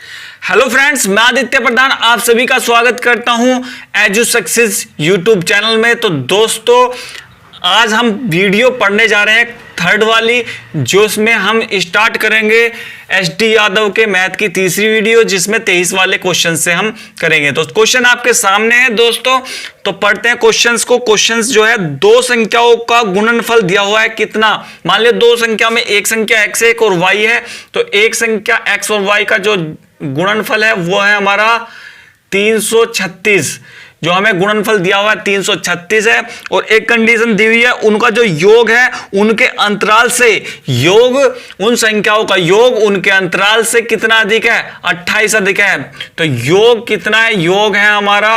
Hello friends, मैं आदित्य प्रधान आप सभी का स्वागत करता हूं एजू सक्सेस यूट्यूब चैनल में। तो दोस्तों, आज हम वीडियो पढ़ने जा रहे हैं थर्ड वाली, जो इसमें हम स्टार्ट करेंगे एसडी यादव के मैथ की तीसरी वीडियो, जिसमें 23 वाले क्वेश्चन से हम करेंगे। तो क्वेश्चन आपके सामने है दोस्तों, तो पढ़ते हैं क्वेश्चंस को। क्वेश्चंस जो है, दो संख्याओं का गुणनफल दिया हुआ है कितना। मान लिया दो संख्या में एक संख्या x एक और y है, तो एक संख्या x और y का जो गुणनफल है वो है हमारा 336। जो हमें गुणनफल दिया हुआ है 336 है, और एक कंडीशन दी हुई है, उनका जो योग है उनके अंतराल से, योग उन संख्याओं का योग उनके अंतराल से कितना अधिक है, 28 अधिक है। तो योग कितना है, योग है हमारा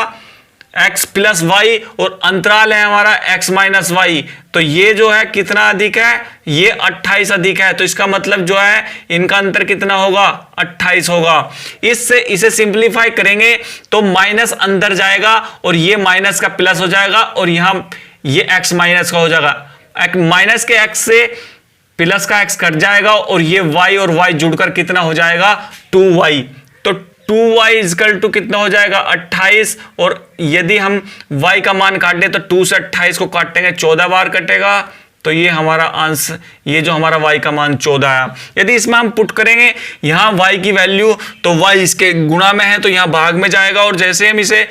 x प्लस वाई और अंतराल है हमारा x माइनस वाई। तो ये जो है कितना अधिक है, ये 28 अधिक है। तो इसका मतलब जो है इनका अंतर कितना होगा, 28 होगा। इससे इसे सिंप्लीफाई करेंगे तो माइनस अंदर जाएगा और ये माइनस का प्लस हो जाएगा, और यहां ये x माइनस का हो जाएगा। माइनस के x से प्लस का x कट जाएगा, और ये y और y जुड़कर कितना हो जाएगा, 2y। तो 2y इजकल टू कितना हो जाएगा, 28। और यदि हम y का मान काट दें तो 2 से 28 को काटेंगे 14 बार कटेगा। तो ये हमारा आंसर, ये जो हमारा y का मान 14 है। यदि इसमें हम पुट करेंगे यहां y की वैल्यू, तो y इसके गुणा में है तो यहां भाग में जाएगा, और जैसे हम इसे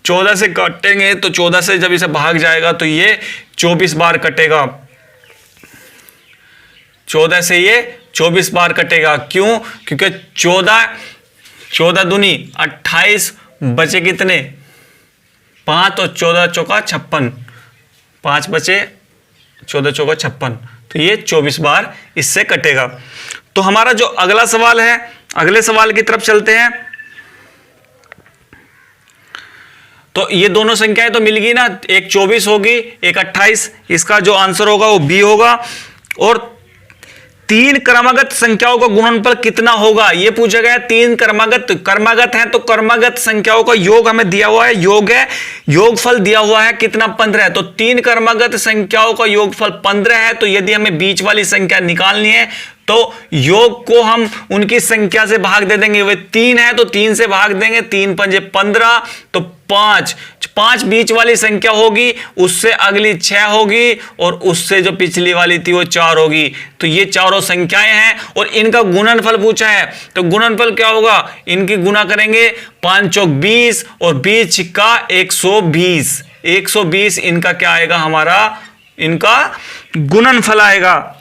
14 से काटेंगे तो 14 से जब इसे भाग जाएगा तो ये 24 बार कटेगा। 14 से ये 24 बार कटेगा। क्यों? क्योंकि 14 दूनी 28, बचे कितने, 5, और 14 चौका 56, 5 बचे, 14 चौका 56। तो ये 24 बार इससे कटेगा। तो हमारा जो अगला सवाल है, अगले सवाल की तरफ चलते हैं। तो ये दोनों संख्याएं तो मिल गई ना, एक 24 होगी, एक 28। इसका जो आंसर होगा वो बी होगा। और तीन क्रमागत संख्याओं का गुणनफल कितना होगा, यह पूछा गया। तीन क्रमागत है, तो क्रमागत संख्याओं का योग हमें दिया हुआ है, योग है, योगफल दिया हुआ है कितना, 15 है। तो तीन क्रमागत संख्याओं का योगफल 15 है। तो यदि हमें बीच वाली संख्या निकालनी है तो योग को हम उनकी संख्या से भाग दे देंगे। वे 3 है तो 3 से भाग देंगे, 3 पंजे 15, तो 5 बीच वाली संख्या होगी, उससे अगली 6 होगी, और उससे जो पिछली वाली थी वो 4 होगी। तो ये चारों संख्याएं हैं, और इनका गुणनफल पूछा है। तो गुणनफल क्या होगा, इनकी गुणा करेंगे, 5 चौक 20 और 20 छिक्का 120। 120 इनका क्या आएगा, हमारा इनका गुणनफल आएगा।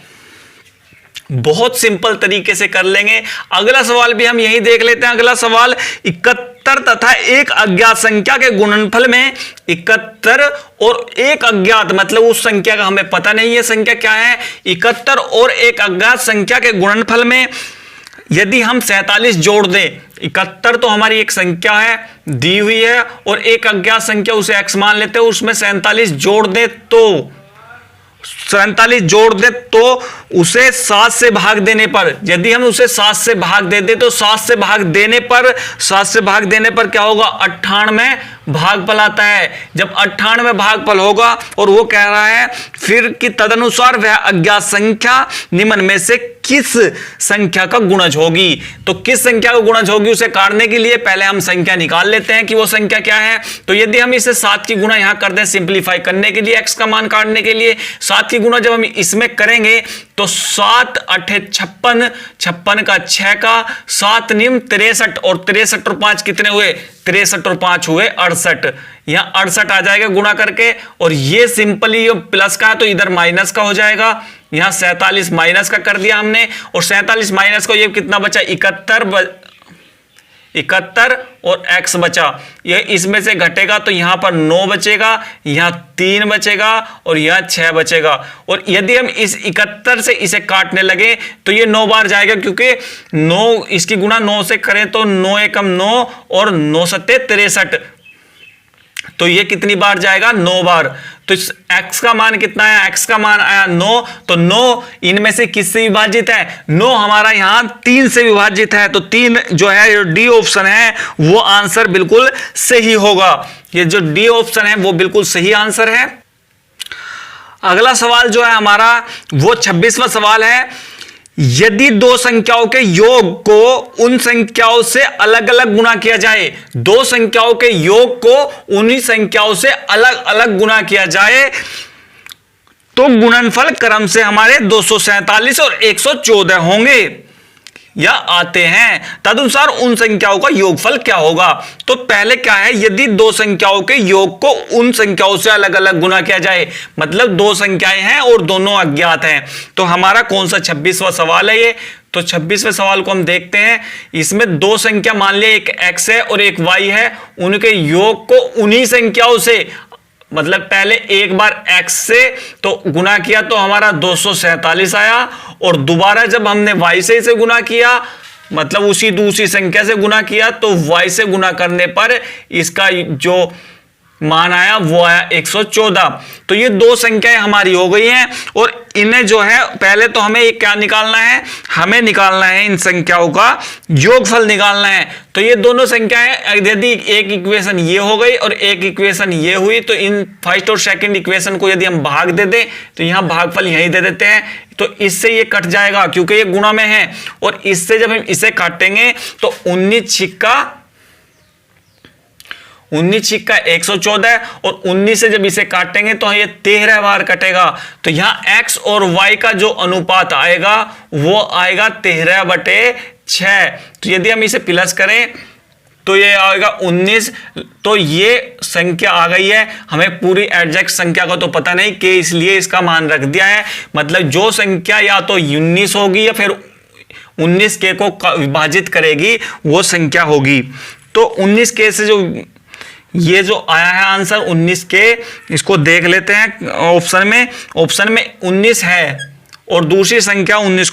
बहुत सिंपल तरीके से कर लेंगे। अगला सवाल भी हम यही देख लेते हैं। अगला सवाल, 71 तथा एक अज्ञात संख्या के गुणनफल में, 71 और एक अज्ञात, मतलब उस संख्या का हमें पता नहीं है संख्या क्या है। 71 और एक अज्ञात संख्या के गुणनफल में यदि हम 47 जोड़ दें, 71 तो हमारी एक संख्या है दी हुई है, और एक अज्ञात संख्या उसे x मान लेते हैं, उसमें 47 जोड़ दें तो 47 जोड़ दे तो उसे 7 से भाग देने पर, यदि हम उसे 7 से भाग दे दे तो 7 से भाग देने पर क्या होगा, 98 भागफल आता है। जब 98 भागफल होगा, और वो कह रहा है फिर कि तदनुसार वह अज्ञात संख्या निम्न में से किस संख्या का गुणज होगी। तो किस संख्या का गुणज होगी, उसे काटने के लिए पहले हम संख्या निकाल लेते हैं कि वो संख्या क्या है। तो यदि हम इसे 7 की गुणा यहां कर दें सिंप्लीफाई करने के लिए, x का मान काटने के लिए, 7 की गुणा जब हम इसमें करेंगे तो 7 8 56, 56 का 6 का 7 निम 63, और 63 और 5 कितने हुए, 63 और 5 हुए 68। यहां 68 आ जाएगा गुणा करके, और ये सिंपली प्लस का है तो इधर माइनस का हो जाएगा। यहां 47 माइनस का कर दिया हमने, और 47 माइनस को ये कितना बचा, 71 और x बचा। ये इसमें से घटेगा तो यहां पर 9 बचेगा, यहां 3 बचेगा, और यहां 6 बचेगा। और यदि हम इस 71 से इसे काटने लगे तो ये 9 बार जाएगा, क्योंकि 9 इसकी गुणा 9 से करें तो 9 एकम 9 और 9 सत्ते 63। तो ये कितनी बार जाएगा, 9 बार। तो x का मान कितना है, x का मान आया 9। तो 9 इनमें से किससे विभाजित है, 9 हमारा यहां 3 से विभाजित है। तो 3 जो है, डी ऑप्शन है वो आंसर बिल्कुल सही होगा। ये जो डी ऑप्शन है वो बिल्कुल सही आंसर है। अगला सवाल जो है हमारा वो 26वां सवाल है। यदि दो संख्याओं के योग को उन संख्याओं से अलग अलग गुणा किया जाए, दो संख्याओं के योग को उन्हीं संख्याओं से अलग अलग गुणा किया जाए तो गुणनफल क्रम से हमारे 247 और 114 होंगे या आते हैं। तदनुसार उन संख्याओं का योगफल क्या होगा? तो पहले क्या है, यदि दो संख्याओं के योग को उन संख्याओं से अलग अलग गुना किया जाए, मतलब दो संख्याएं हैं और दोनों अज्ञात हैं। तो हमारा कौन सा 26वां सवाल है ये? तो 26वें सवाल को हम देखते हैं। इसमें दो संख्या मान लिया, एक x है और एक y है, उनके योग को उन्हीं संख्याओं से, मतलब पहले एक बार x से तो गुना किया तो हमारा 247 आया, और दोबारा जब हमने y से इसे गुना किया, मतलब उसी दूसरी संख्या से गुना किया, तो y से गुना करने पर इसका जो मान आया वो आया 114। तो ये दो संख्याएं हमारी हो गई हैं, और इन्हें जो है पहले तो हमें क्या निकालना है, हमें निकालना है इन संख्याओं का योगफल निकालना है। तो ये दोनों संख्याएं, यदि एक इक्वेशन ये हो गई और एक इक्वेशन ये हुई, तो इन फर्स्ट और सेकंड इक्वेशन को यदि हम भाग दे दें तो यहां भागफल यहीं दे देते हैं, तो इससे ये कट जाएगा क्योंकि ये गुणा में है, और इससे जब हम इसे काटेंगे तो 19 छिक्का 114, और 19 से जब इसे काटेंगे तो ये 13 बार कटेगा। तो यहां x और y का जो अनुपात आएगा वो आएगा 13/6। तो यदि हम इसे प्लस करें तो ये आएगा 19। तो ये संख्या आ गई है। हमें पूरी एग्जैक्ट संख्या का तो पता नहीं कि, इसलिए इसका मान रख दिया है। मतलब जो संख्या या तो 19 होगी या फिर 19 के को विभाजित करेगी वो संख्या होगी। तो 19 के से जो ये जो आया है आंसर 19 के, इसको देख लेते हैं। ऑप्शन में 19 है और दूसरी संख्या 19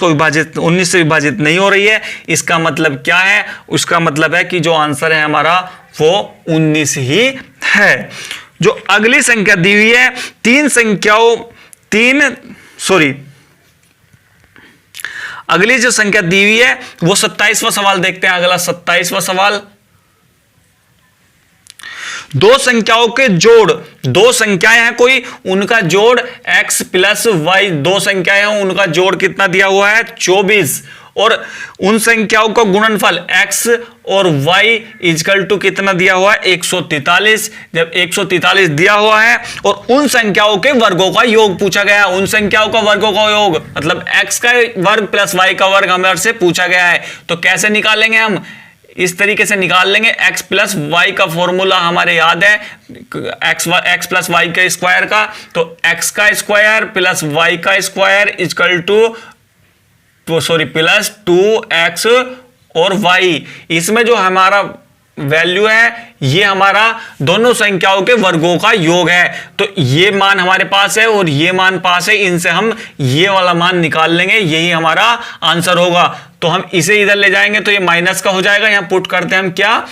से विभाजित नहीं हो रही है। इसका मतलब क्या है? उसका मतलब है कि जो आंसर है हमारा वो 19 ही है। जो अगली संख्या दी हुई है, अगली जो संख्या दी हुई है वो 27वां सवाल देखते हैं। अगला 27वां सवाल, दो संख्याओं के जोड़, दो संख्याएं हैं कोई, उनका जोड़ x प्लस वाई, दो संख्याएं हैं उनका जोड़ कितना दिया हुआ है 24, और उन संख्याओं का गुणनफल x और y इजकल टू कितना दिया हुआ है 143। जब 143 दिया हुआ है और उन संख्याओं के वर्गों का योग पूछा गया है, उन संख्याओं का वर्गों का योग मतलब x का वर्ग प्लस y का वर्ग हमसे पूछा गया है। तो कैसे निकालेंगे हम? इस तरीके से निकाल लेंगे। x प्लस वाई का फॉर्मूला हमारे याद है, x प्लस वाई के स्क्वायर का। तो x का स्क्वायर प्लस y का square equal to plus 2x और y। इसमें जो हमारा वैल्यू है ये हमारा दोनों संख्याओं के वर्गों का योग है। तो ये मान हमारे पास है और ये मान पास है, इनसे हम ये वाला मान निकाल लेंगे, यही हमारा आंसर होगा। तो हम इसे इधर ले जाएंगे तो ये माइनस का हो जाएगा। यहां पुट करते हैं हम क्या,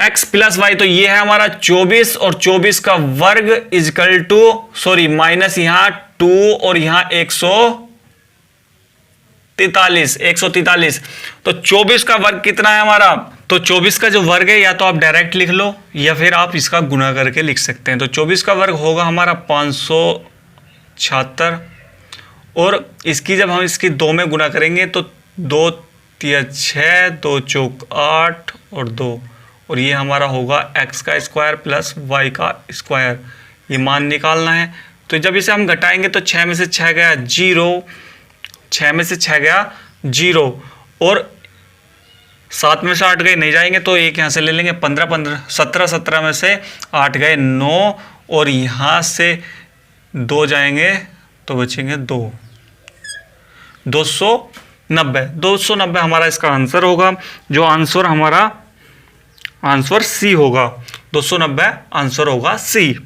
x प्लस वाई। तो ये है हमारा 24 और 24 का वर्ग इजकल टू माइनस यहां 2 और यहां 143। तो 24 का वर्ग कितना है हमारा? तो 24 का जो वर्ग है या तो आप डायरेक्ट लिख लो या फिर आप इसका गुना करके लिख सकते हैं। तो 24 का वर्ग होगा हमारा 576, और इसकी जब हम इसकी 2 में गुना करेंगे तो 2 तिया 6, 2 चौक 8 और 2, और ये हमारा होगा x का स्क्वायर प्लस y का स्क्वायर। ये मान निकालना है। तो जब इसे हम घटाएंगे तो 6 में से 6 गया 0, 6 में से 6 गया 0, और 7 में से 8 गए नहीं जाएंगे तो एक यहाँ से ले लेंगे 17 में से 8 गए 9, और यहाँ से 2 जाएंगे तो बचेंगे 290 हमारा इसका आंसर होगा। जो आंसर हमारा आंसर सी होगा, 290 आंसर होगा सी।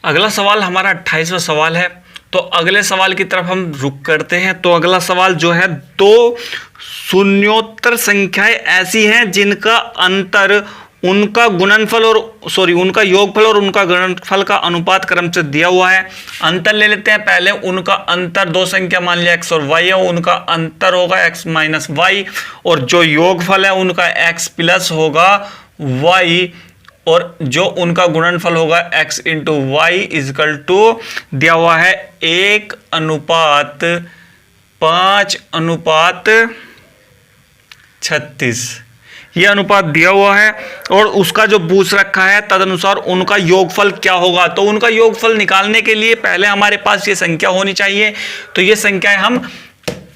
अगला सवाल हमारा 28वां सवाल है। तो अगले सवाल की तरफ हम रुक करते हैं। तो अगला सवाल जो है, दो शून्योत्तर संख्याएं ऐसी हैं जिनका अंतर उनका गुणनफल और उनका योगफल और उनका गुणनफल का अनुपात क्रम से दिया हुआ है। अंतर ले लेते हैं पहले। उनका अंतर, दो संख्या मान लिया x और y है, उनका अंतर होगा x माइनस वाई, और जो योगफल है उनका x प्लस होगा y, और जो उनका गुणनफल होगा x into y equal to दिया हुआ है 1:5:36, ये अनुपात दिया हुआ है। और उसका जो पूछ रखा है तदनुसार उनका योगफल क्या होगा। तो उनका योगफल निकालने के लिए पहले हमारे पास ये संख्या होनी चाहिए, तो ये संख्याएं हम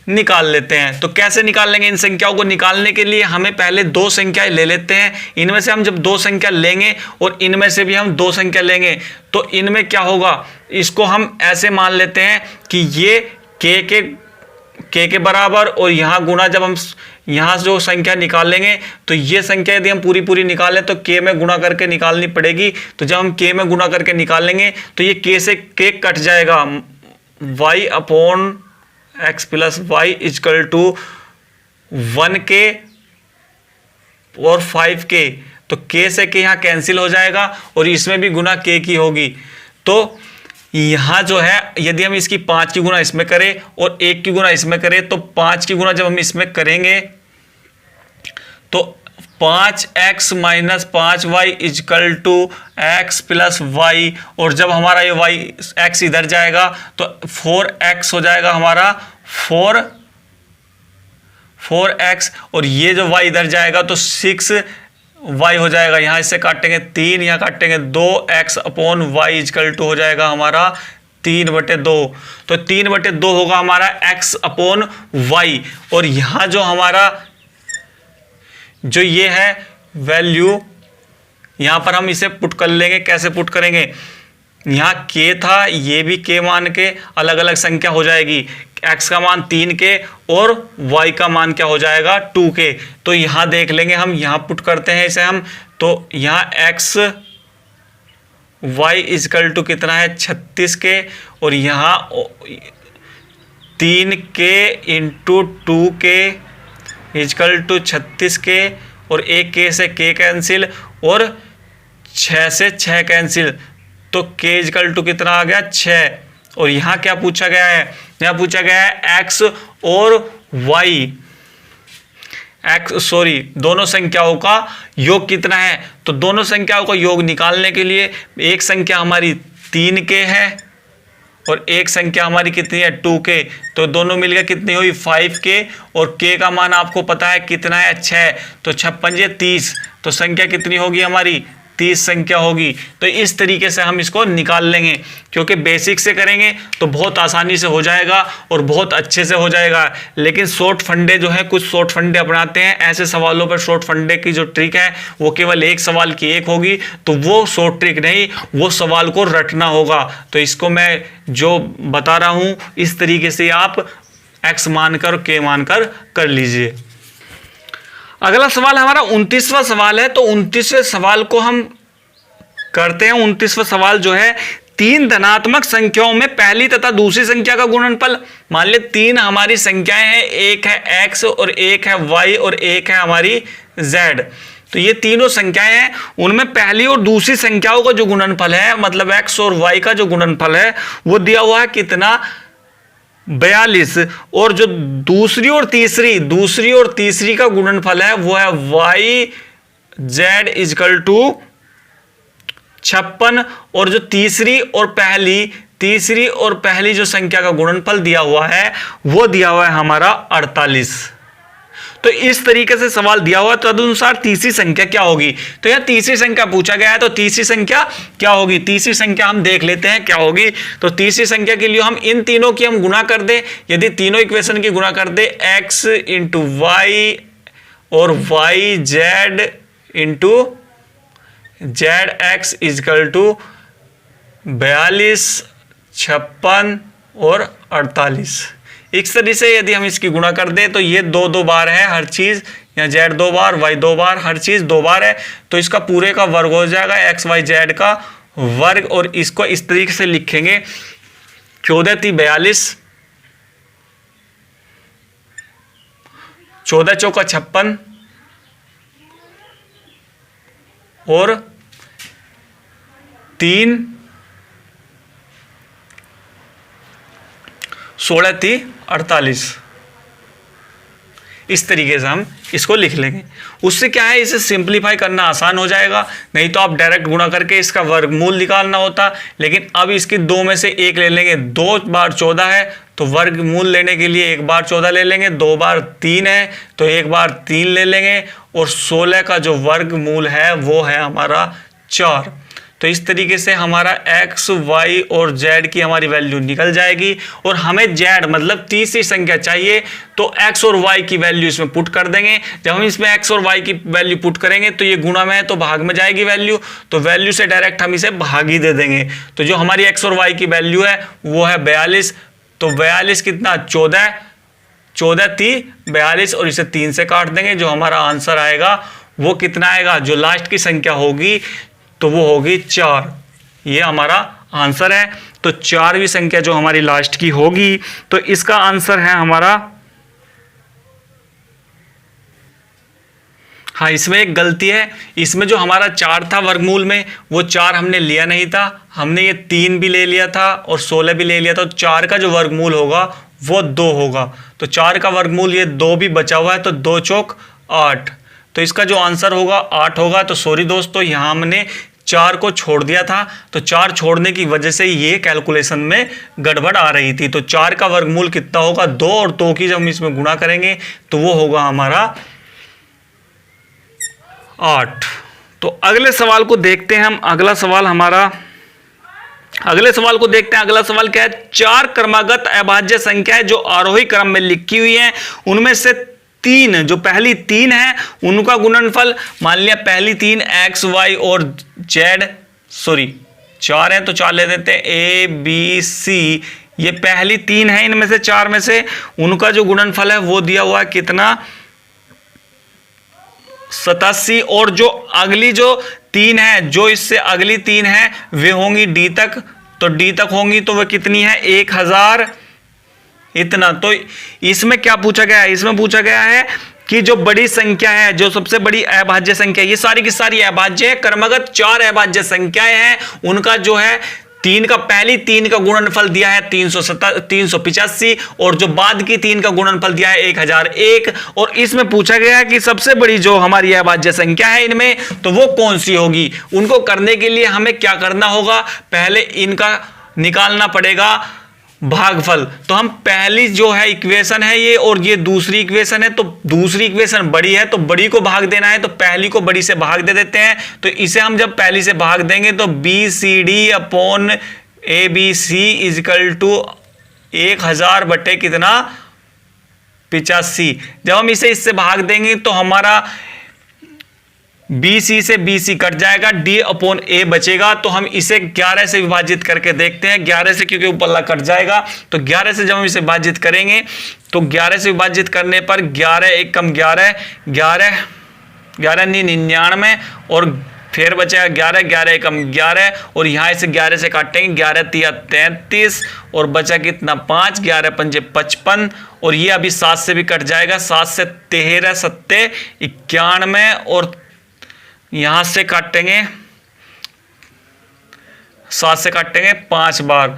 निकाल लेते हैं। तो कैसे निकाल लेंगे इन संख्याओं को? निकालने के लिए हमें पहले दो संख्याएं ले लेते हैं। इनमें से हम जब दो संख्या लेंगे और इनमें से भी हम दो संख्या लेंगे तो इनमें क्या होगा, इसको हम ऐसे मान लेते हैं कि ये k के बराबर, और यहाँ गुणा, जब हम यहाँ जो संख्या निकालेंगे तो ये संख्या यदि हम पूरी पूरी निकालें तो k में गुणा करके निकालनी पड़ेगी। तो जब हम k में गुणा करके निकालेंगे तो ये k से k कट जाएगा, y upon x plus y equal to 1k और 5k। तो k से k यहाँ कैंसिल हो जाएगा और इसमें भी गुना k की होगी। तो यहाँ जो है यदि हम इसकी 5 की गुना इसमें करें और 1 की गुना इसमें करें तो 5 की गुना जब हम इसमें करेंगे तो 5x minus 5y equal to x plus y, और जब हमारा ये y x इधर जाएगा तो 4x हो जाएगा हमारा 4x, और ये जो y इधर जाएगा तो 6y हो जाएगा। यहाँ इससे काटेंगे 3, यहाँ काटेंगे 2x upon Y equal to हो जाएगा हमारा 3/2। तो 3/2 होगा हमारा x अपॉन वाई। और यहाँ जो हमारा जो ये है वैल्यू, यहाँ पर हम इसे पुट कर लेंगे। कैसे पुट करेंगे? यहाँ k था, ये भी k मान के अलग अलग संख्या हो जाएगी। x का मान 3k और y का मान क्या हो जाएगा 2k। तो यहाँ देख लेंगे हम, यहाँ पुट करते हैं इसे हम, तो यहाँ x y इजकल टू कितना है 36k, और यहाँ 3k into 2k is equal to 36k, और एक k से k कैंसिल और 6 से 6 कैंसिल, तो k इजकल टू कितना आ गया 6। और यहाँ क्या पूछा गया है? यहाँ पूछा गया है x और y, दोनों संख्याओं का योग कितना है। तो दोनों संख्याओं का योग निकालने के लिए एक संख्या हमारी 3k है और एक संख्या हमारी कितनी है 2k, तो दोनों मिलकर कितनी हुई 5k, और k का मान आपको पता है कितना है 6, तो 6×5 = 30, तो संख्या कितनी होगी हमारी 30 संख्या होगी। तो इस तरीके से हम इसको निकाल लेंगे, क्योंकि बेसिक से करेंगे तो बहुत आसानी से हो जाएगा और बहुत अच्छे से हो जाएगा। लेकिन शॉर्ट फंडे जो है, कुछ शॉर्ट फंडे अपनाते हैं, ऐसे सवालों पर शॉर्ट फंडे की जो ट्रिक है वो केवल एक सवाल की एक होगी, तो वो शॉर्ट ट्रिक नहीं, वो सवाल को रटना होगा। तो इसको मैं जो बता रहा हूँ इस तरीके से आप x मानकर और k मानकर कर लीजिए। अगला सवाल हमारा 29वां सवाल है। तो 29वें सवाल को हम करते हैं। 29वां सवाल जो है, 3 धनात्मक संख्याओं में पहली तथा दूसरी संख्या का गुणनफल। मान ले 3 हमारी संख्याएं हैं, एक है x और एक है y और एक है हमारी z। तो ये तीनों संख्याएं हैं, उनमें पहली और दूसरी संख्याओं का जो गुणनफल है, मतलब x और y का जो गुणनफल है वो दिया हुआ है कितना 42, और जो दूसरी और तीसरी का गुणनफल है वो है y z इजकल टू 56, और जो तीसरी और पहली जो संख्या का गुणनफल दिया हुआ है वो दिया हुआ है हमारा 48। तो इस तरीके से सवाल दिया हुआ, तदनुसार तीसरी संख्या क्या होगी। तो यह तीसरी संख्या पूछा गया है, तो तीसरी संख्या क्या होगी? तीसरी संख्या हम देख लेते हैं क्या होगी। तो तीसरी संख्या के लिए हम इन तीनों की हम गुणा कर दे, यदि तीनों इक्वेशन की गुणा कर दे, x इंटू वाई और y z into z x equal to 42, 56 और 48। इस तरीके से यदि हम इसकी गुणा कर दें तो ये 2 बार है हर चीज, यहाँ z 2 बार, y 2 बार, हर चीज 2 बार है, तो इसका पूरे का वर्ग हो जाएगा x y z का वर्ग। और इसको इस तरीके से लिखेंगे 14 × 42, 14 चौका 56 और 3 16 × 48। इस तरीके से हम इसको लिख लेंगे। उससे क्या है, इसे सिंप्लीफाई करना आसान हो जाएगा, नहीं तो आप डायरेक्ट गुणा करके इसका वर्गमूल निकालना होता। लेकिन अब इसकी 2 में से 1 ले लेंगे, 2 बार 14 है तो वर्गमूल लेने के लिए 1 बार 14 ले लेंगे, 2 बार 3 है तो 1 बार 3 ले लेंगे, और 16 का जो वर्गमूल है वो है हमारा 4। तो इस तरीके से हमारा x, y और z की हमारी वैल्यू निकल जाएगी। और हमें z मतलब तीसरी संख्या चाहिए, तो x और y की वैल्यू इसमें पुट कर देंगे। जब हम इसमें x और y की वैल्यू पुट करेंगे तो ये गुणा में है तो भाग में जाएगी वैल्यू, तो वैल्यू से डायरेक्ट हम इसे भाग ही दे देंगे। तो जो हमारी x और y की वैल्यू है वो है 42। तो 42 कितना, 14, 14 3 42, और इसे 3 से काट देंगे। जो हमारा आंसर आएगा वो कितना आएगा, जो लास्ट की संख्या होगी तो वो होगी 4। ये हमारा आंसर है। तो 4वीं संख्या जो हमारी लास्ट की होगी, तो इसका आंसर है हमारा, हाँ इसमें एक गलती है, इसमें जो हमारा 4 था वर्गमूल में, वो 4 हमने लिया नहीं था, हमने ये 3 भी ले लिया था और 16 भी ले लिया था। तो 4 का जो वर्गमूल होगा वो 2 होगा। तो 4 का वर्गमूल ये 2 भी बचा हुआ है, तो 2 चौक 8, तो इसका जो आंसर होगा 8 होगा। तो सॉरी दोस्तों, यहाँ हमने 4 को छोड़ दिया था, तो 4 छोड़ने की वजह से ये कैलकुलेशन में गड़बड़ आ रही थी। तो 4 का वर्गमूल कितना होगा, 2 और 2 की जब हम इसमें गुणा करेंगे तो वो होगा हमारा 8। तो अगले सवाल को देखते हैं हम। अगला सवाल क्या है, 4 क्रमागत अभाज्य संख्याएं जो आरोही क्रम में लिखी हुई हैं, उनमें से 3 जो पहली 3 है उनका गुणनफल, मान लिया पहली 3 x, y और z, सॉरी 4 है तो 4 ले देते हैं, a b c, ये पहली 3 है इनमें से 4 में से, उनका जो गुणनफल है वो दिया हुआ है कितना, 87। और जो अगली जो 3 है, जो इससे अगली 3 है वे होंगी d तक, तो d तक होंगी तो वह कितनी है, 1000 इतना। तो इसमें क्या पूछा गया है, इसमें पूछा गया है कि जो बड़ी संख्या है, जो सबसे बड़ी अभाज्य संख्या, ये सारी की सारी अभाज्य है, क्रमगत 4 अभाज्य संख्याएं हैं, उनका जो है पहली 3 का गुणनफल दिया है 385, और जो बाद की 3 का गुणनफल दिया है 1001। और इसमें पूछा गया है कि सबसे बड़ी जो हमारी अभाज्य संख्या है इनमें, तो वो कौन सी होगी। उनको करने के लिए हमें क्या करना होगा, पहले इनका निकालना पड़ेगा भागफल। तो हम पहली जो है इक्वेशन है ये, और ये दूसरी इक्वेशन है, तो दूसरी इक्वेशन बड़ी है तो बड़ी को भाग देना है, तो पहली को बड़ी से भाग दे देते हैं। तो इसे हम जब पहली से भाग देंगे तो BCD upon ABC equal to 1000 बटे कितना, 85। जब हम इसे इससे भाग देंगे तो हमारा BC से BC कट जाएगा, D अपॉन A बचेगा। तो हम इसे 11 से विभाजित करके देखते हैं, 11 से क्योंकि ऊपर कट जाएगा, तो 11 से जब हम इसे विभाजित करेंगे तो 11 से विभाजित करने पर 11 1 कम 11 11 11 99, और फिर बचेगा 11 11 1 कम 11, और यहाँ इसे 11 से काटेंगे, 11 3 33, और बचा कितना 5, 11 5 55, और ये अभी 7 से भी कट जाएगा, 7 से 13 7 91, और यहां से काटेंगे 7 से काटेंगे 5 बार,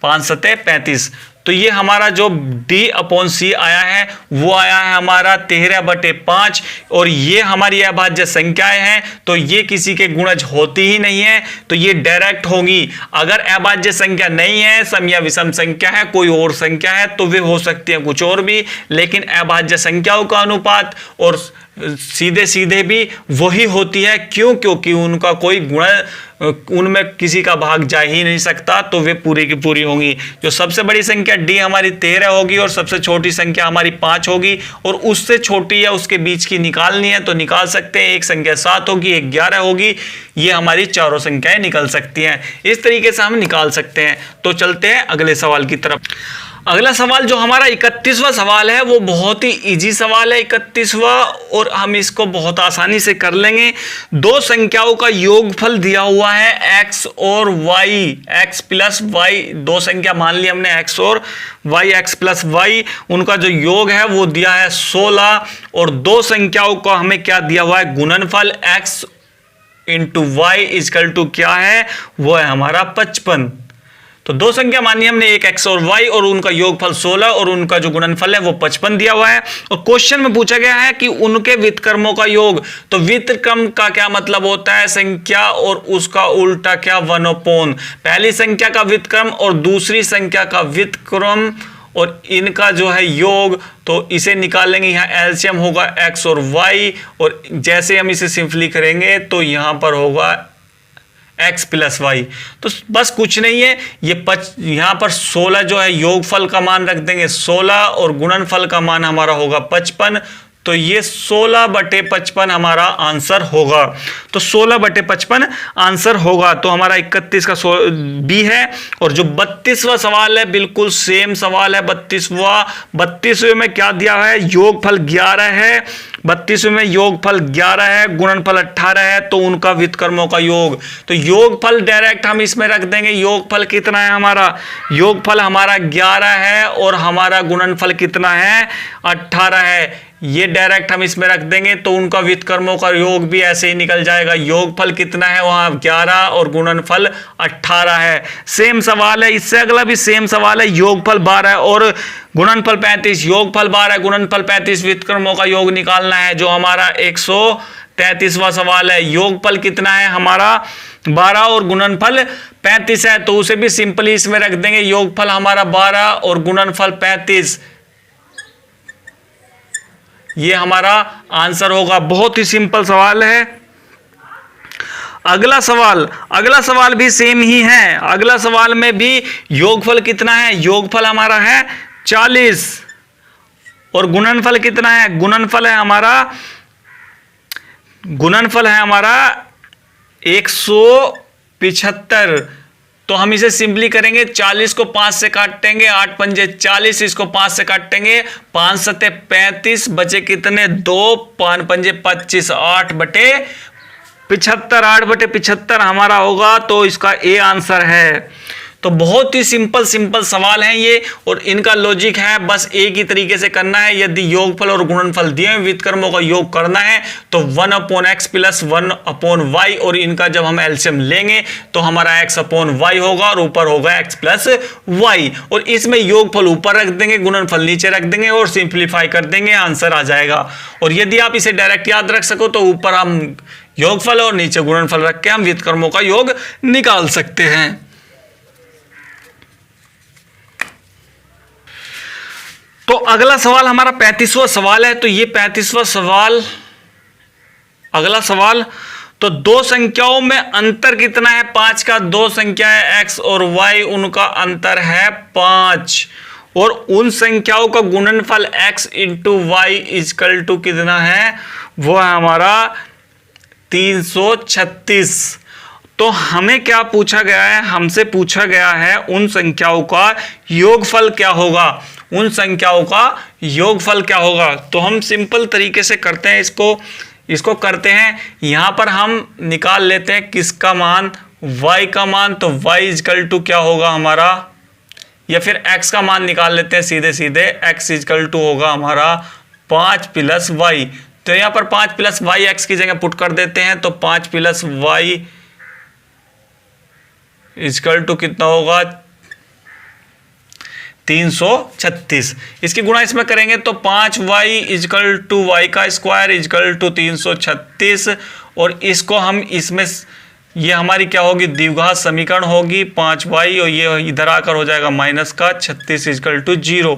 5 7 35। तो ये हमारा जो D अपॉन C आया है वो आया है हमारा 13/5, और ये हमारी अभाज्य संख्याएं हैं तो ये किसी के गुणज होती ही नहीं है, तो ये डायरेक्ट होगी। अगर अभाज्य संख्या नहीं है, सम या विषम संख्या है, कोई और संख्या है, तो वे हो सकती है कुछ और भी, लेकिन अभाज्य संख्याओं का अनुपात और सीधे सीधे भी वही होती है। क्यों? क्योंकि उनका कोई गुण, उनमें किसी का भाग जा ही नहीं सकता, तो वे पूरी की पूरी होंगी। जो सबसे बड़ी संख्या D हमारी 13 होगी, और सबसे छोटी संख्या हमारी 5 होगी, और उससे छोटी या उसके बीच की निकालनी है तो निकाल सकते हैं। एक संख्या 7 होगी, एक 11 होगी, ये हमारी चारों संख्याएं निकल सकती हैं। इस तरीके से हम निकाल सकते हैं। तो चलते हैं अगले सवाल की तरफ। अगला सवाल जो हमारा 31वां सवाल है वो बहुत ही इजी सवाल है, 31वां, और हम इसको बहुत आसानी से कर लेंगे। दो संख्याओं का योगफल दिया हुआ है x और y, x प्लस y, दो संख्या मान ली हमने x और y, x प्लस y, उनका जो योग है वो दिया है 16, और दो संख्याओं का हमें क्या दिया हुआ है, गुणनफल x into y equal to क्या है, वो है हमारा 55। तो दो संख्या मानी हमने, एक x और y, और उनका योगफल 16 और उनका जो गुणनफल है वो 55 दिया हुआ है। और क्वेश्चन में पूछा गया है कि उनके व्युत्क्रमों का योग। तो व्युत्क्रम का क्या मतलब होता है? संख्या और उसका उल्टा क्या, 1/। पहली संख्या का व्युत्क्रम और दूसरी संख्या का व्युत्क्रम और इनका जो है योग, तो इसे निकालेंगे। यहाँ एलसीएम होगा x और y, और जैसे हम इसे सिंपली करेंगे तो यहां पर होगा x प्लस वाई। तो बस कुछ नहीं है, ये यहां पर 16 जो है योगफल का मान रख देंगे 16 और गुणनफल का मान हमारा होगा 55। तो ये 16/55 हमारा आंसर होगा। तो 16/55 आंसर होगा। तो हमारा 31 का बी है। और जो 32वां सवाल है बिल्कुल सेम सवाल है। 32वें में क्या दिया है? योगफल 11 है। 32वें में योगफल 11 है, गुणनफल 18 है, तो उनका व्युत्क्रमों का योग। तो योगफल डायरेक्ट हम इसमें रख देंगे। योगफल कितना है हमारा? योगफल हमारा 11 है और हमारा गुणनफल कितना है? 18 है। ये डायरेक्ट हम इसमें रख देंगे तो उनका व्युत्क्रमों का योग भी ऐसे ही निकल जाएगा। योगफल कितना है वहां? 11 और गुणनफल 18 है। सेम सवाल है, इससे अगला भी सेम सवाल है। योगफल 12 और गुणनफल 35। योगफल 12 गुणनफल 35, व्युत्क्रमों का योग निकालना है, जो हमारा 133वां सवाल है। योगफल कितना है हमारा? 12 और गुणनफल 35 है, तो उसे भी सिंपली इसमें रख देंगे। योगफल हमारा 12 और गुणनफल 35, ये हमारा आंसर होगा। बहुत ही सिंपल सवाल है। अगला सवाल भी सेम ही है। अगला सवाल में भी योगफल कितना है? योगफल हमारा है 40 और गुणनफल कितना है? गुणनफल है हमारा 175। तो हम इसे सिंपली करेंगे, 40 को 5 से काटेंगे, 8 पंजे 40, इसको 5 से काटेंगे, 5 सते 35, बचे कितने? 2, 5 पंजे 25, 8/75, 8/75 हमारा होगा। तो इसका ए आंसर है। तो बहुत ही सिंपल सवाल है ये, और इनका लॉजिक है बस एक ही तरीके से करना है। यदि योगफल और गुणनफल दिए व्युत्क्रमों का योग करना है तो 1/x प्लस 1/y, और इनका जब हम एलसीएम लेंगे तो हमारा x/y होगा और ऊपर होगा x प्लस y, और इसमें योगफल ऊपर रख देंगे, गुणनफल नीचे रख देंगे और सिंप्लीफाई कर देंगे, आंसर आ जाएगा। और यदि आप इसे डायरेक्ट याद रख सको तो ऊपर हम योगफल और नीचे गुणनफल रख के हम व्युत्क्रमों का योग निकाल सकते हैं। तो अगला सवाल हमारा 35वां सवाल है। तो ये 35वां सवाल, अगला सवाल, तो दो संख्याओं में अंतर कितना है? 5 का। दो संख्या है x और y, उनका अंतर है 5, और उन संख्याओं का गुणनफल x into y equal to कितना है? वो है हमारा 336। तो हमें क्या पूछा गया है? हमसे पूछा गया है उन संख्याओं का योगफल क्या होगा। उन संख्याओं का योगफल क्या होगा? तो हम सिंपल तरीके से करते हैं, इसको करते हैं। यहां पर हम निकाल लेते हैं किसका मान? y का मान। तो y इजकल टू क्या होगा हमारा? या फिर x का मान निकाल लेते हैं सीधे सीधे। x इजकल टू होगा हमारा 5 प्लस y। तो यहां पर 5 प्लस वाई x की जगह पुट कर देते हैं, तो 5 प्लस वाई इजकल टू कितना होगा? 336। इसकी गुणा इसमें करेंगे तो 5y इजकल टू वाई का स्क्वायर इजकल टू 336, और इसको हम इसमें, ये हमारी क्या होगी? द्विघात समीकरण होगी 5y, और ये इधर आकर हो जाएगा माइनस का 36 इजकल टू 0।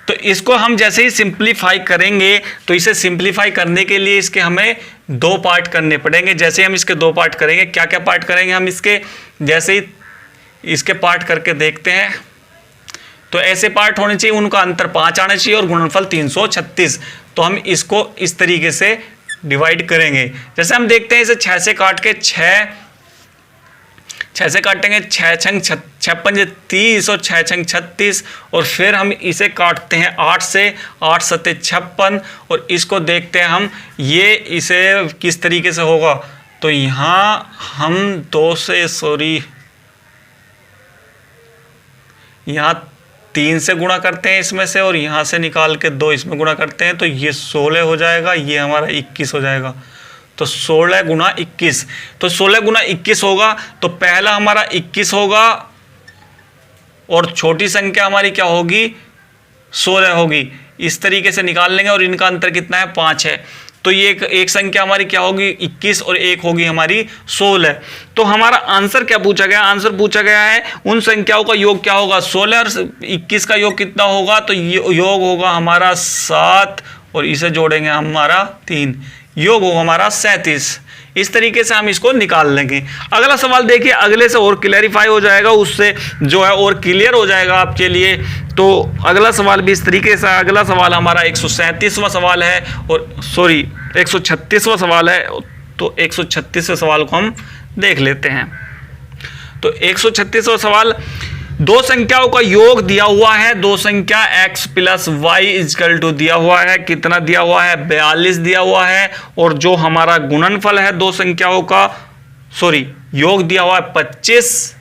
तो इसको हम जैसे ही सिंप्लीफाई करेंगे, तो इसे सिंप्लीफाई करने के लिए इसके हमें 2 पार्ट करने पड़ेंगे। जैसे हम इसके 2 पार्ट करेंगे, क्या क्या पार्ट करेंगे हम इसके? जैसे ही इसके पार्ट करके देखते हैं, तो ऐसे पार्ट होने चाहिए, उनका अंतर 5 आना चाहिए और गुणनफल 336। तो हम इसको इस तरीके से डिवाइड करेंगे। जैसे हम देखते हैं इसे 6 से काट के 6 से काटेंगे, 6 छंग 6 पंजे 30 और 6 छंग 36, और फिर हम इसे काटते हैं 8 से, 8 सते 56, और इसको देखते हैं हम ये इसे किस तरीके से होगा। तो यहाँ हम 2 से यहाँ 3 से गुणा करते हैं इसमें से, और यहाँ से निकाल के 2 इसमें गुणा करते हैं, तो ये 16 हो जाएगा, ये हमारा 21 हो जाएगा। तो 16 गुना 21, तो 16 गुना 21 होगा। तो पहला हमारा 21 होगा और छोटी संख्या हमारी क्या होगी, 16 होगी। इस तरीके से निकाल लेंगे और इनका अंतर कितना है, 5 है। तो ये एक संख्या हमारी क्या होगी, 21 और एक होगी हमारी 16। तो हमारा आंसर क्या पूछा गया, आंसर पूछा गया है उन संख्याओं का योग क्या होगा, 16 और 21 का योग कितना होगा, तो योग होगा हमारा 7 और इसे जोड़ेंगे हमारा 3, योग होगा हमारा 37। इस तरीके से हम इसको निकाल लेंगे। अगला सवाल देखिए, अगले से और क्लैरिफाई हो जाएगा, उससे जो है और क्लियर हो जाएगा आपके लिए। तो अगला सवाल भी इस तरीके से, अगला सवाल हमारा 137वां सवाल है, और सॉरी 136वां सवाल है। तो 136वें सवाल को हम देख लेते हैं। तो 136वां सवाल, दो संख्याओं का योग दिया हुआ है, दो संख्या x plus y equal to दिया हुआ है, कितना दिया हुआ है, 42 दिया हुआ है। और जो हमारा गुणनफल है दो संख्याओं का, सॉरी योग दिया हुआ है 25,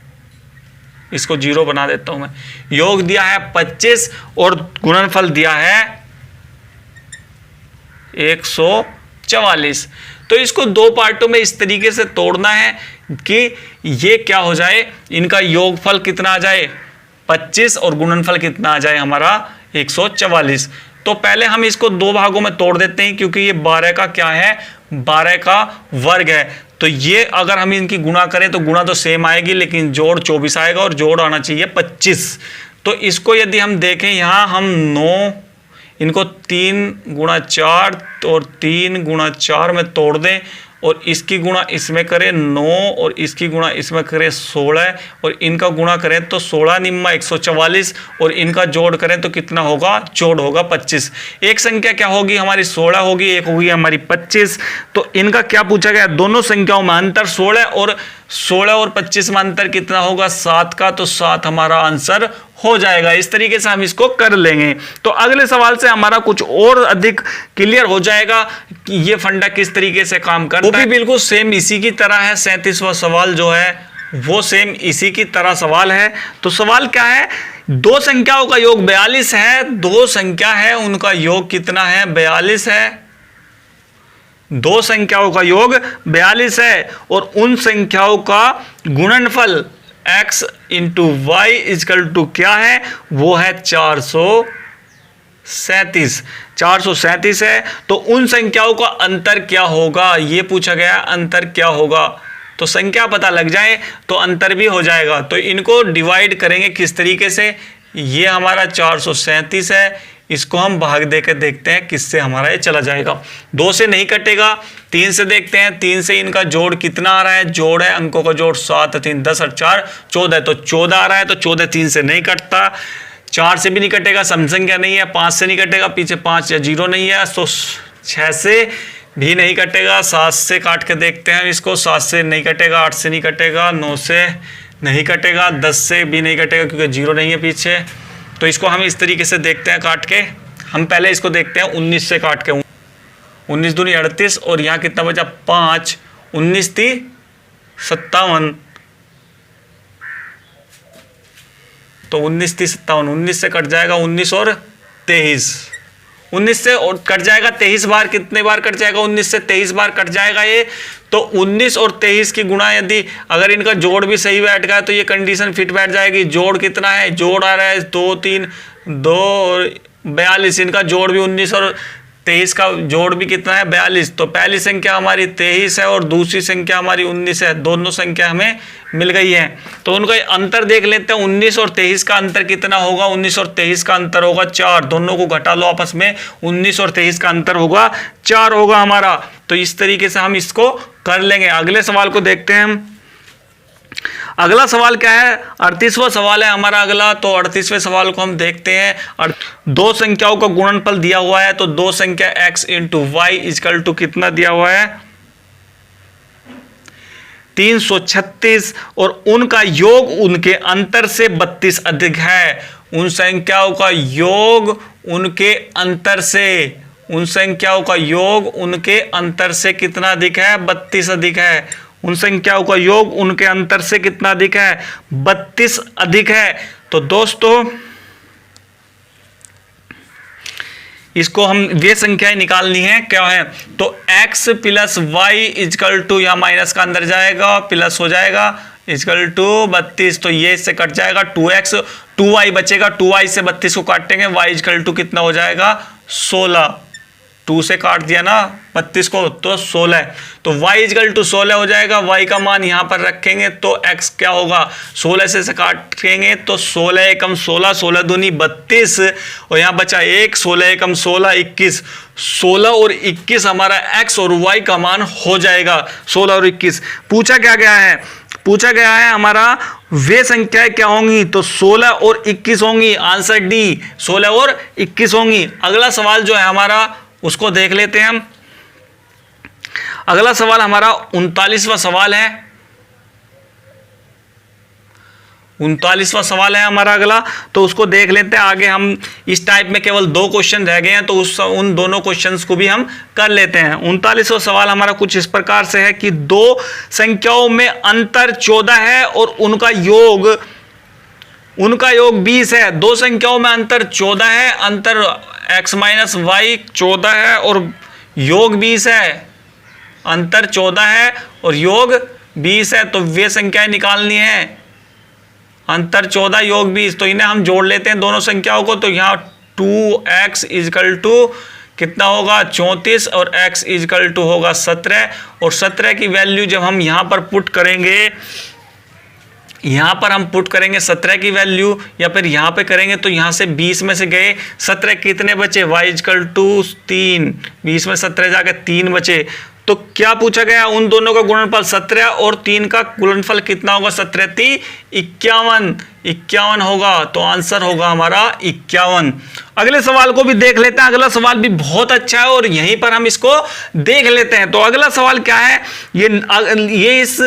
इसको 0 बना देता हूं मैं, योग दिया है 25 और गुणनफल दिया है 144। तो इसको दो पार्टों में इस तरीके से तोड़ना है कि ये क्या हो जाए, इनका योगफल कितना आ जाए 25 और गुणनफल कितना आ जाए हमारा 144। तो पहले हम इसको दो भागों में तोड़ देते हैं, क्योंकि ये 12 का क्या है, 12 का वर्ग है। तो ये अगर हम इनकी गुणा करें तो गुणा तो सेम आएगी, लेकिन जोड़ 24 आएगा और जोड़ आना चाहिए 25। तो इसको यदि हम देखें, यहाँ हम 9, इनको 3 गुणा 4 और 3 गुणा 4 में तोड़ दें, और इसकी गुणा इसमें करें 9 और इसकी गुणा इसमें करें 16, और इनका गुणा करें तो 16 निम्मा 144, और इनका जोड़ करें तो कितना होगा, जोड़ होगा 25। एक संख्या क्या होगी हमारी 16 होगी, एक होगी हमारी 25। तो इनका क्या पूछा गया, दोनों संख्याओं में अंतर 16 और 25 में अंतर कितना होगा, 7 का। तो 7 हमारा आंसर हो जाएगा। इस तरीके से हम इसको कर लेंगे। तो अगले सवाल से हमारा कुछ और अधिक क्लियर हो जाएगा कि ये फंडा किस तरीके से काम करता है। वो भी बिल्कुल सेम इसी की तरह है। 37वां सवाल जो है वो सेम इसी की तरह सवाल है। तो सवाल क्या है, दो संख्याओं का योग 42 है, दो संख्या है उनका योग कितना है, 42 है। दो संख्याओं का योग 42 है और उन संख्याओं का गुणनफल x into y equal to क्या है, वो है 437। 437 है। तो उन संख्याओं का अंतर क्या होगा, ये पूछा गया, अंतर क्या होगा। तो संख्या पता लग जाए तो अंतर भी हो जाएगा। तो इनको डिवाइड करेंगे किस तरीके से, ये हमारा 437 है, इसको हम भाग देकर देखते हैं किससे हमारा ये चला जाएगा। 2 से नहीं कटेगा, 3 से देखते हैं, 3 से इनका जोड़ कितना आ रहा है, जोड़ है अंकों का जोड़ 7 3 10 और 4 14, तो 14 आ रहा है। तो 14 3 से नहीं कटता, 4 से भी नहीं कटेगा, सम संख्या नहीं है, 5 से नहीं कटेगा, पीछे 5 या 0 नहीं है, तो 6 से भी नहीं कटेगा, 7 से काट के देखते हैं इसको, 7 से नहीं कटेगा, 8 से नहीं कटेगा, 9 से नहीं कटेगा, 10 से भी नहीं कटेगा क्योंकि 0 नहीं है पीछे। तो इसको हम इस तरीके से देखते हैं काट के। हम पहले इसको देखते हैं 19 से काट के, 19 दूनी 38 और यहाँ कितना बचा 5, 19 थी 57, तो 19 थी 57, 19 से कट जाएगा 19 और 23, 19 से और कट जाएगा 23 बार, कितने बार कट जाएगा, 19 से 23 बार कट जाएगा ये। तो 19 और 23 की गुणा यदि अगर इनका जोड़ भी सही बैठ गया तो ये कंडीशन फिट बैठ जाएगी। जोड़ कितना है, जोड़ आ रहा है 2 3 2 और 42, इनका जोड़ भी 19 और 23 का जोड़ भी कितना है 42। तो पहली संख्या हमारी 23 है और दूसरी संख्या हमारी 19 है, दोनों संख्या हमें मिल गई है। तो उनका अंतर देख लेते हैं, 19 और 23 का अंतर कितना होगा, 19 और 23 का अंतर होगा 4, दोनों को घटा लो आपस में, 19 और 23 का अंतर होगा 4 होगा हमारा। तो इस तरीके से हम इसको कर लेंगे। अगले सवाल को देखते हैं हम। अगला सवाल क्या है, 38वां सवाल है हमारा अगला। तो 38वें सवाल को हम देखते हैं। दो संख्याओं का गुणनफल दिया हुआ है, तो दो संख्या x into y equal to कितना दिया हुआ है 336 और उनका योग उनके अंतर से 32 अधिक है। उन संख्याओं का योग उनके अंतर से, उन संख्याओं का योग उनके अंतर से कितना अधिक है, 32 अधिक है। उन संख्याओं का योग उनके अंतर से कितना अधिक है, 32 अधिक है। तो दोस्तों इसको हम वे संख्याएं निकालनी है, क्या है, तो x plus y equal to, यहाँ माइनस का अंदर जाएगा, प्लस हो जाएगा इजकल टू 32, तो ये इससे कट जाएगा 2x, 2y बचेगा, 2y से 32 को काटेंगे, y इजकल टू कितना हो जाएगा 16, 2 से काट दिया ना 32 को तो 16, तो y इजकल टू 16 हो जाएगा। y का मान यहाँ पर रखेंगे तो x क्या होगा, 16 से काटेंगे तो 16 एकम 16, 16 दूनी 32 और यहाँ बचा 1, 16 एकम 16, 21, 16 और 21 हमारा x और y का मान हो जाएगा 16 और 21। पूछा क्या गया है, पूछा गया है हमारा वे संख्याएं क्या होंगी, तो 16 और 21 होंगी, आंसर डी 16 और 21 होंगी। अगला सवाल जो है हमारा उसको देख लेते हैं हम। अगला सवाल हमारा 39वां सवाल है, 39वां सवाल है हमारा अगला, तो उसको देख लेते हैं आगे। हम इस टाइप में केवल 2 क्वेश्चन रह गए हैं तो उन दोनों क्वेश्चंस को भी हम कर लेते हैं। 39वां सवाल हमारा कुछ इस प्रकार से है कि 2 संख्याओं में अंतर 14 है और उनका योग 20 है। 2 संख्याओं में अंतर 14 है, अंतर x माइनस वाई 14 है और योग 20 है, अंतर 14 है और योग 20 है, तो वे संख्याएं निकालनी है, अंतर 14 योग 20, तो इन्हें हम जोड़ लेते हैं दोनों संख्याओं को, तो यहाँ 2x इजकल टू कितना होगा 34 और x इजकल टू होगा 17 और 17 की वैल्यू जब हम यहाँ पर पुट करेंगे, यहाँ पर हम पुट करेंगे 17 की वैल्यू या फिर यहाँ पे करेंगे तो यहाँ से 20 में से गए 17 कितने बचे, y इजकल टू 3, 20 में 17 जाके 3 बचे, तो क्या पूछा गया उन दोनों का गुणनफल 17 और 3 का गुणनफल कितना होगा, 17 3 51 होगा, तो आंसर होगा हमारा 51। अगले सवाल को भी देख लेते हैं, अगला सवाल भी बहुत अच्छा है और यहीं पर हम इसको देख लेते हैं। तो अगला सवाल क्या है, ये इस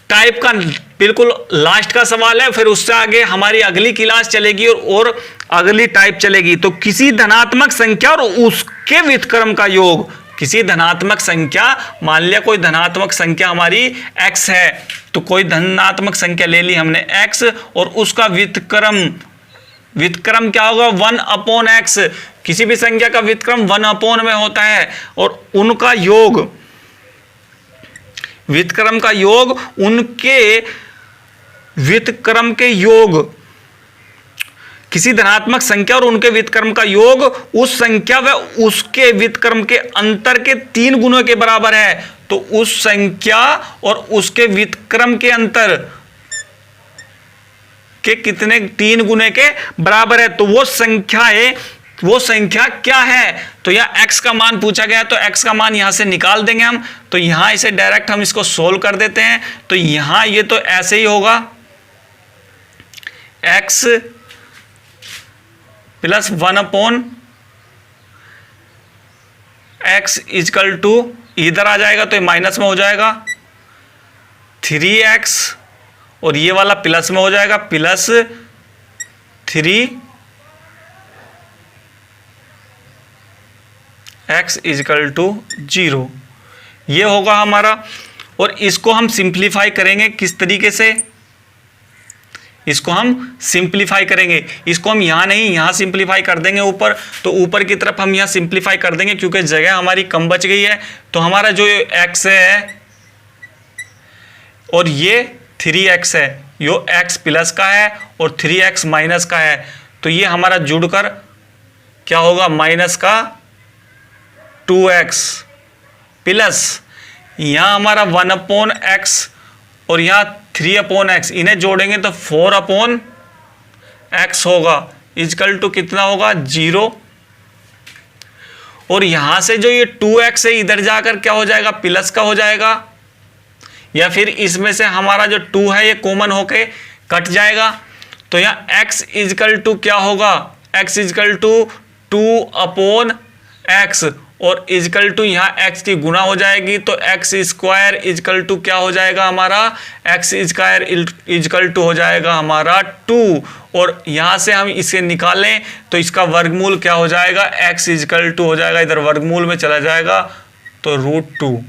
टाइप का बिल्कुल लास्ट का सवाल है, फिर उससे आगे हमारी अगली क्लास चलेगी और अगली टाइप चलेगी। तो किसी धनात्मक संख्या और उसके व्युत्क्रम का योग, किसी धनात्मक संख्या, मान लिया कोई धनात्मक संख्या हमारी x है, तो कोई धनात्मक संख्या ले ली हमने x और उसका व्युत्क्रम क्या होगा 1/x, किसी भी संख्या का व्युत्क्रम 1 में होता है और उनका योग, व्युत्क्रम का योग, उनके व्युत्क्रम के योग, किसी धनात्मक संख्या और उनके व्युत्क्रम का योग उस संख्या व उसके व्युत्क्रम के अंतर के 3 गुणों के बराबर है, तो उस संख्या और उसके व्युत्क्रम के अंतर के कितने 3 गुणे के बराबर है, तो वो संख्या क्या है, तो यह x का मान पूछा गया, तो x का मान यहां से निकाल देंगे हम, तो यहां इसे डायरेक्ट हम इसको सोल्व कर देते हैं, तो यहां ये तो ऐसे ही होगा x plus 1/x is equal to, इधर आ जाएगा तो ये माइनस में हो जाएगा 3x और ये वाला प्लस में हो जाएगा प्लस 3x इजकल टू 0, ये होगा हमारा। और इसको हम सिंप्लीफाई करेंगे किस तरीके से, इसको हम सिंप्लीफाई करेंगे, इसको हम यहाँ नहीं यहाँ सिंप्लीफाई कर देंगे ऊपर, तो ऊपर की तरफ हम यहाँ सिंप्लीफाई कर देंगे क्योंकि जगह हमारी कम बच गई है। तो हमारा जो x है और ये 3x है, यो x प्लस का है और 3x माइनस का है, तो ये हमारा जुड़कर क्या होगा माइनस का 2x प्लस यहाँ हमारा 1/x और यहाँ 3/x, इन्हें जोड़ेंगे तो 4/x होगा, इजकल टू कितना होगा 0, और यहां से जो ये 2x है इधर जाकर क्या हो जाएगा प्लस का हो जाएगा, या फिर इसमें से हमारा जो 2 है ये कॉमन होके कट जाएगा, तो यहाँ x इजकल टू क्या होगा, x इजकल टू 2/x और इजकल टू यहाँ x की गुना हो जाएगी, तो x स्क्वायर इजकल टू क्या हो जाएगा हमारा, x स्क्वायर इजकल टू हो जाएगा हमारा 2, और यहाँ से हम इसे निकालें तो इसका वर्गमूल क्या हो जाएगा, x इजकल टू हो जाएगा, इधर वर्गमूल में चला जाएगा तो √2।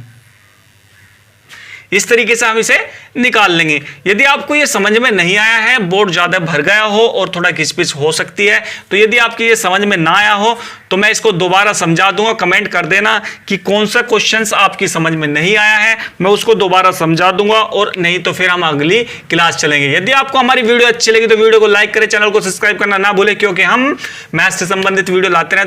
इस तरीके से हम इसे निकाल लेंगे। यदि आपको ये समझ में नहीं आया है, बोर्ड ज्यादा भर गया हो और थोड़ा घिसपिच हो सकती है, तो यदि आपकी ये समझ में ना आया हो तो मैं इसको दोबारा समझा दूंगा। कमेंट कर देना कि कौन सा क्वेश्चंस आपकी समझ में नहीं आया है, मैं उसको दोबारा समझा दूंगा, और नहीं तो फिर हम अगली क्लास चलेंगे। यदि आपको हमारी वीडियो अच्छी लगी तो वीडियो को लाइक करें, चैनल को सब्सक्राइब करना ना भूलें, क्योंकि हम मैथ्स से संबंधित वीडियो लाते रहते हैं।